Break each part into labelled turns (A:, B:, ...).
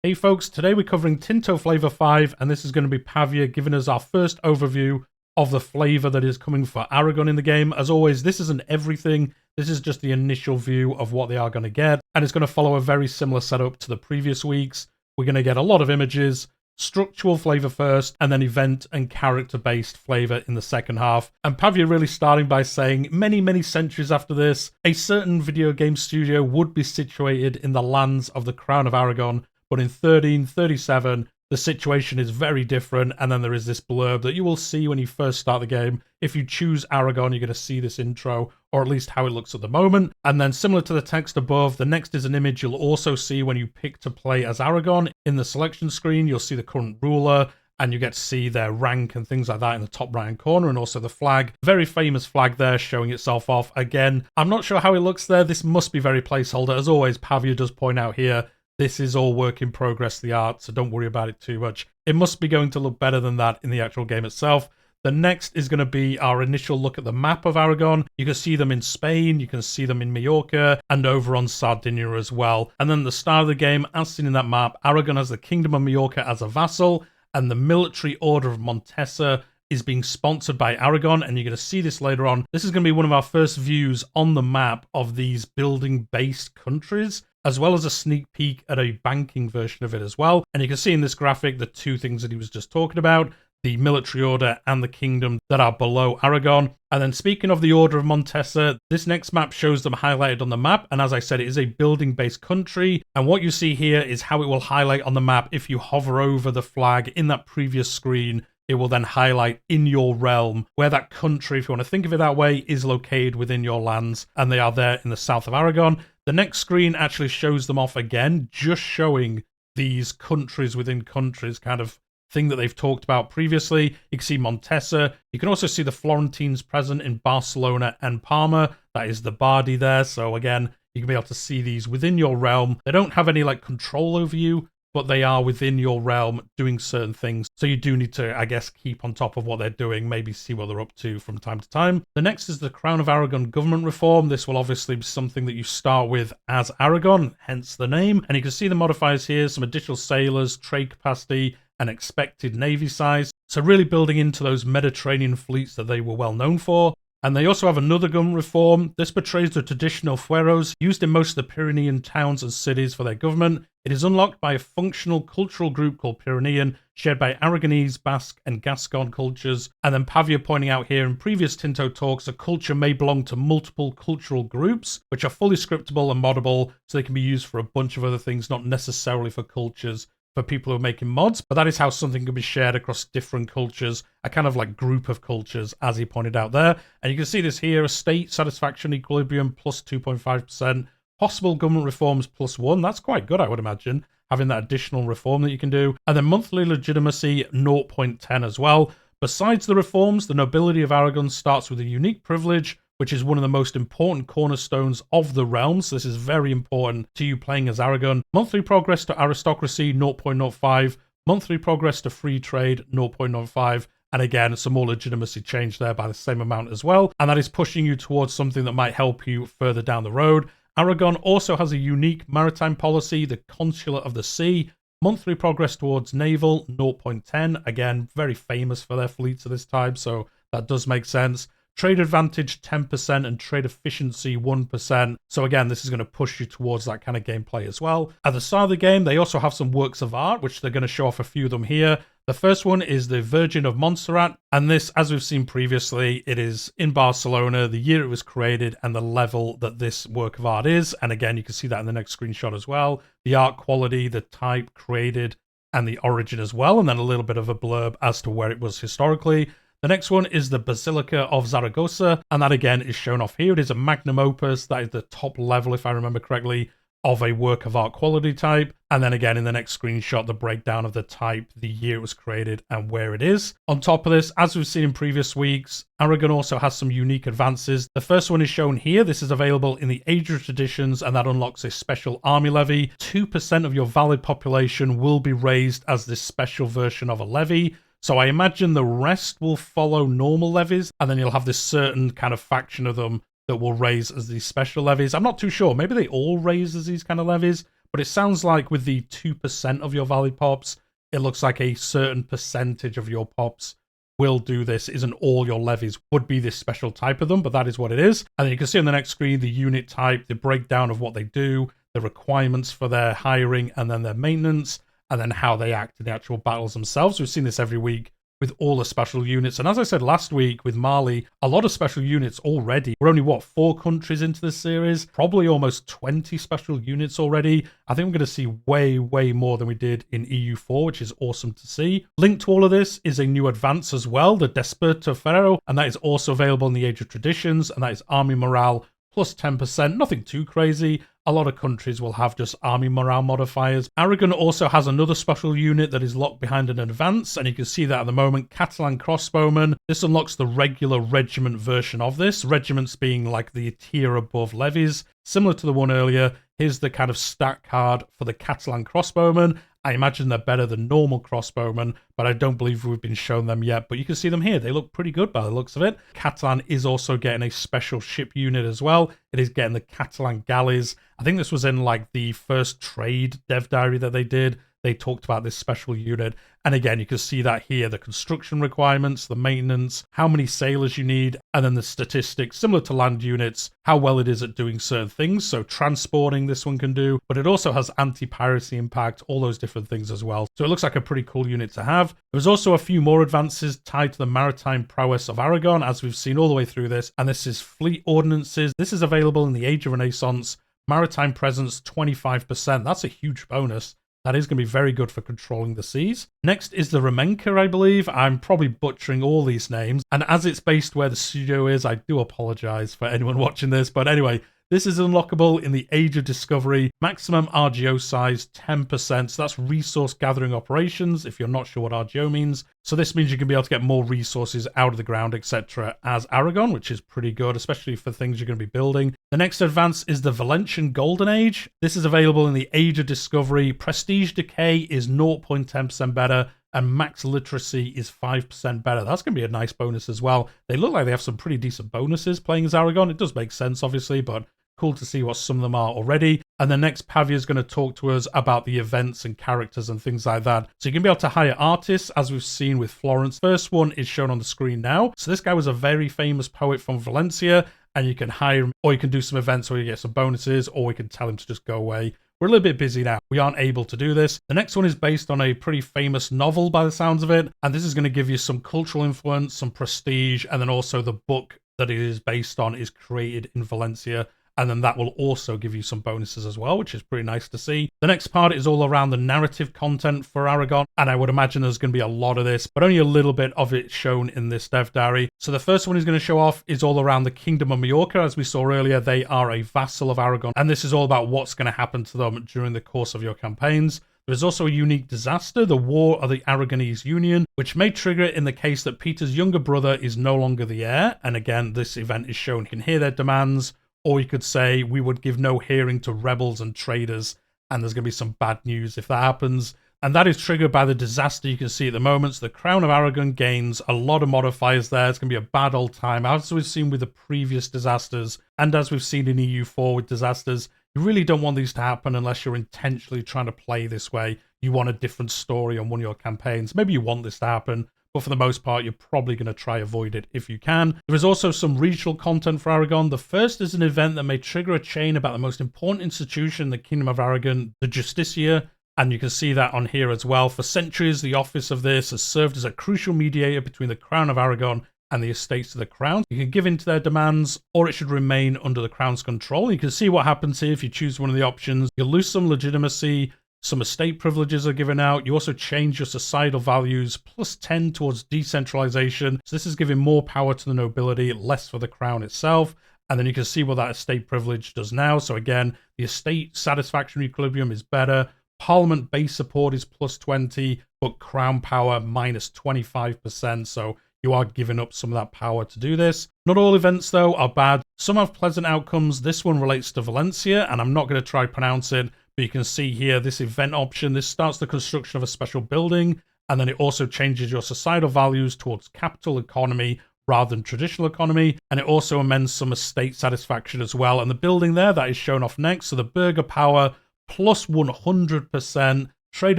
A: Hey folks, today we're covering Tinto Flavor 5, and this is going to be Pavia giving us our first overview of the flavor that is coming for Aragon in the game. As always, this isn't everything, this is just the initial view of what they are going to get, and it's going to follow a very similar setup to the previous weeks. We're going to get a lot of images, structural flavor first, and then event and character-based flavor in the second half. And Pavia really starting by saying, many centuries after this, a certain video game studio would be situated in the lands of the Crown of Aragon, but in 1337, the situation is very different, and then there is this blurb that you will see when you first start the game. If you choose Aragon, you're going to see this intro, or at least how it looks at the moment. And then similar to the text above, the next is an image you'll also see when you pick to play as Aragon. In the selection screen, you'll see the current ruler, and you get to see their rank and things like that in the top right-hand corner, and also the flag. Very famous flag there showing itself off. Again, I'm not sure how it looks there. This must be very placeholder. As always, Pavia does point out here, this is all work in progress, the art, so don't worry about it too much. It must be going to look better than that in the actual game itself. The next is going to be our initial look at the map of Aragon. You can see them in Spain, you can see them in Majorca, and over on Sardinia as well. And then the start of the game, as seen in that map, Aragon has the Kingdom of Majorca as a vassal, and the Military Order of Montesa is being sponsored by Aragon, and you're going to see this later on. This is going to be one of our first views on the map of these building-based countries, as well as a sneak peek at a banking version of it as well. And you can see in this graphic the two things that he was just talking about, the military order and the kingdom that are below Aragon. And then speaking of the Order of Montesa, this next map shows them highlighted on the map. And as I said, it is a building-based country. And what you see here is how it will highlight on the map if you hover over the flag in that previous screen. It will then highlight in your realm where that country, if you want to think of it that way, is located within your lands. And they are there in the south of Aragon. The next screen actually shows them off again, just showing these countries within countries kind of thing that they've talked about previously. You can see Montesa. You can also see the Florentines present in Barcelona and Parma. That is the Bardi there. So again, you can be able to see these within your realm. They don't have any like control over you, but they are within your realm doing certain things. So you do need to, I guess, keep on top of what they're doing, maybe see what they're up to from time to time. The next is the Crown of Aragon government reform. This will obviously be something that you start with as Aragon, hence the name. And you can see the modifiers here, some additional sailors, trade capacity, and expected navy size. So really building into those Mediterranean fleets that they were well known for. And they also have another government reform. This portrays the traditional fueros used in most of the Pyrenean towns and cities for their government. It is unlocked by a functional cultural group called Pyrenean, shared by Aragonese, Basque, and Gascon cultures. And then Pavia pointing out here in previous Tinto talks, a culture may belong to multiple cultural groups, which are fully scriptable and moddable, so they can be used for a bunch of other things, not necessarily for cultures, for people who are making mods, but that is how something can be shared across different cultures, a kind of like group of cultures, as he pointed out there. And you can see this here, a state satisfaction equilibrium plus 2.5%, possible government reforms plus 1. That's quite good, I would imagine, having that additional reform that you can do. And then monthly legitimacy 0.10 as well. Besides the reforms, the nobility of Aragon starts with a unique privilege, which is one of the most important cornerstones of the realm. So this is very important to you playing as Aragon. Monthly progress to aristocracy, 0.05. Monthly progress to free trade, 0.05. And again, some more legitimacy change there by the same amount as well. And that is pushing you towards something that might help you further down the road. Aragon also has a unique maritime policy, the Consular of the Sea. Monthly progress towards naval, 0.10. Again, very famous for their fleets at this time, so that does make sense. Trade advantage 10% and trade efficiency 1%. So again, this is going to push you towards that kind of gameplay as well. At the start of the game, they also have some works of art, which they're going to show off a few of them here. The first one is the Virgin of Montserrat. And this, as we've seen previously, it is in Barcelona, the year it was created, and the level that this work of art is. And again, you can see that in the next screenshot as well. The art quality, the type created, and the origin as well. And then a little bit of a blurb as to where it was historically. The next one is the Basilica of Zaragoza, and that again is shown off here. It is a magnum opus, that is the top level, if I remember correctly, of a work of art quality type. And then again in the next screenshot, the breakdown of the type, the year it was created, and where it is. On top of this, as we've seen in previous weeks, Aragon also has some unique advances. The first one is shown here. This is available in the Age of Traditions, and that unlocks a special army levy. 2% of your valid population will be raised as this special version of a levy. So I imagine the rest will follow normal levies, and then you'll have this certain kind of faction of them that will raise as these special levies. I'm not too sure. Maybe they all raise as these kind of levies, but it sounds like with the 2% of your Valley pops, it looks like a certain percentage of your pops will do this. Isn't all your levies would be this special type of them, but that is what it is. And then you can see on the next screen the unit type, the breakdown of what they do, the requirements for their hiring, and then their maintenance, and then how they act in the actual battles themselves. We've seen this every week with all the special units. And as I said last week with Mali, a lot of special units already. We're only, 4 countries into this series? Probably almost 20 special units already. I think we're going to see way, way more than we did in EU4, which is awesome to see. Linked to all of this is a new advance as well, the Desperto Ferro, and that is also available in the Age of Traditions, and that is army morale plus 10%. Nothing too crazy. A lot of countries will have just army morale modifiers. Aragon also has another special unit that is locked behind an advance, and you can see that at the moment, Catalan Crossbowmen. This unlocks the regular regiment version of this, regiments being like the tier above levies. Similar to the one earlier, here's the kind of stat card for the Catalan Crossbowmen. I imagine they're better than normal crossbowmen, but I don't believe we've been shown them yet. But you can see them here. They look pretty good by the looks of it. Catalan is also getting a special ship unit as well. It is getting the Catalan galleys. I think this was in like the first trade dev diary that they did. They talked about this special unit. And again, you can see that here, the construction requirements, the maintenance, how many sailors you need, and then the statistics, similar to land units, how well it is at doing certain things. So transporting this one can do, but it also has anti-piracy impact, all those different things as well. So it looks like a pretty cool unit to have. There's also a few more advances tied to the maritime prowess of Aragon, as we've seen all the way through this. And this is fleet ordnances. This is available in the Age of Renaissance. Maritime presence, 25%. That's a huge bonus. That is going to be very good for controlling the seas. Next is the Remenka, I believe. I'm probably butchering all these names. And as it's based where the studio is, I do apologize for anyone watching this. But anyway, this is unlockable in the Age of Discovery. Maximum RGO size, 10%. So that's resource gathering operations, if you're not sure what RGO means. So this means you can be able to get more resources out of the ground, etc. as Aragon, which is pretty good, especially for things you're going to be building. The next advance is the Valentian Golden Age. This is available in the Age of Discovery. Prestige Decay is 0.10% better, and max literacy is 5% better. That's going to be a nice bonus as well. They look like they have some pretty decent bonuses playing as Aragon. It does make sense, obviously, but cool to see what some of them are already. And the next Pavia is going to talk to us about the events and characters and things like that. So you can be able to hire artists, as we've seen with Florence. First one is shown on the screen now. So this guy was a very famous poet from Valencia, and you can hire him, or you can do some events where you get some bonuses, or we can tell him to just go away. We're a little bit busy now. We aren't able to do this. The next one is based on a pretty famous novel by the sounds of it. And this is going to give you some cultural influence, some prestige, and then also the book that it is based on is created in Valencia. And then that will also give you some bonuses as well, which is pretty nice to see. The next part is all around the narrative content for Aragon, and I would imagine there's going to be a lot of this, but only a little bit of it shown in this dev diary. So the first one he's going to show off is all around the Kingdom of Majorca. As we saw earlier, they are a vassal of Aragon, and this is all about what's going to happen to them during the course of your campaigns. There's also a unique disaster, the War of the Aragonese Union, which may trigger it in the case that Peter's younger brother is no longer the heir. And again, this event is shown. You can hear their demands. Or you could say, we would give no hearing to rebels and traitors, and there's going to be some bad news if that happens. And that is triggered by the disaster you can see at the moment. So the Crown of Aragon gains a lot of modifiers there. It's going to be a bad old time, as we've seen with the previous disasters, and as we've seen in EU4 with disasters. You really don't want these to happen unless you're intentionally trying to play this way. You want a different story on one of your campaigns. Maybe you want this to happen, but for the most part, you're probably going to try avoid it if you can. There is also some regional content for Aragon. The first is an event that may trigger a chain about the most important institution in the Kingdom of Aragon, the Justicia, and you can see that on here as well. For centuries, the office of this has served as a crucial mediator between the Crown of Aragon and the estates of the Crown. You can give in to their demands, or it should remain under the Crown's control. You can see what happens here if you choose one of the options. You'll lose some legitimacy. Some estate privileges are given out. You also change your societal values, plus 10 towards decentralization. So this is giving more power to the nobility, less for the crown itself. And then you can see what that estate privilege does now. So again, the estate satisfaction equilibrium is better. Parliament base support is plus 20, but crown power minus 25%. So you are giving up some of that power to do this. Not all events, though, are bad. Some have pleasant outcomes. This one relates to Valencia, and I'm not going to try to pronounce it. But you can see here this event option. This starts the construction of a special building, and then it also changes your societal values towards capital economy rather than traditional economy, and it also amends some estate satisfaction as well. And the building there, that is shown off next. So the burgher power plus 100%, trade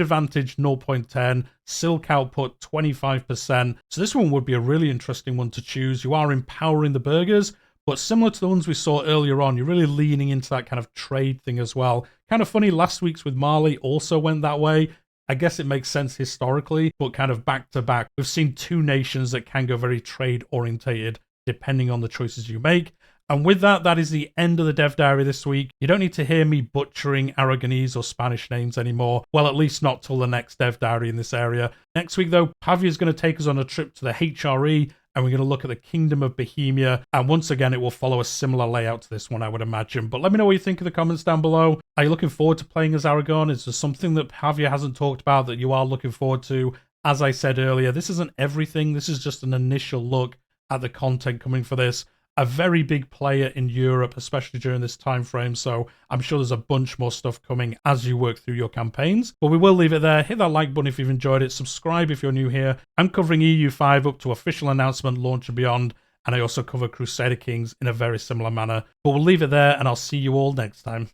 A: advantage 0.10, silk output 25%. So this one would be a really interesting one to choose. You are empowering the burghers, but similar to the ones we saw earlier on, you're really leaning into that kind of trade thing as well. Kind of funny, last week's with Mali also went that way. I guess it makes sense historically, but kind of back to back, we've seen two nations that can go very trade orientated depending on the choices you make. And with that, that is the end of the Dev Diary this week. You don't need to hear me butchering Aragonese or Spanish names anymore. Well, at least not till the next Dev Diary in this area. Next week, though, Pavia is going to take us on a trip to the HRE, and we're going to look at the Kingdom of Bohemia. And once again, it will follow a similar layout to this one, I would imagine. But let me know what you think in the comments down below. Are you looking forward to playing as Aragon? Is there something that Pavia hasn't talked about that you are looking forward to? As I said earlier, this isn't everything. This is just an initial look at the content coming for this. A very big player in Europe, especially during this time frame, so I'm sure there's a bunch more stuff coming as you work through your campaigns. But we will leave it there. Hit that like button if you've enjoyed it. Subscribe if you're new here. I'm covering EU5 up to official announcement, launch and beyond, and I also cover Crusader Kings in a very similar manner. But we'll leave it there, and I'll see you all next time.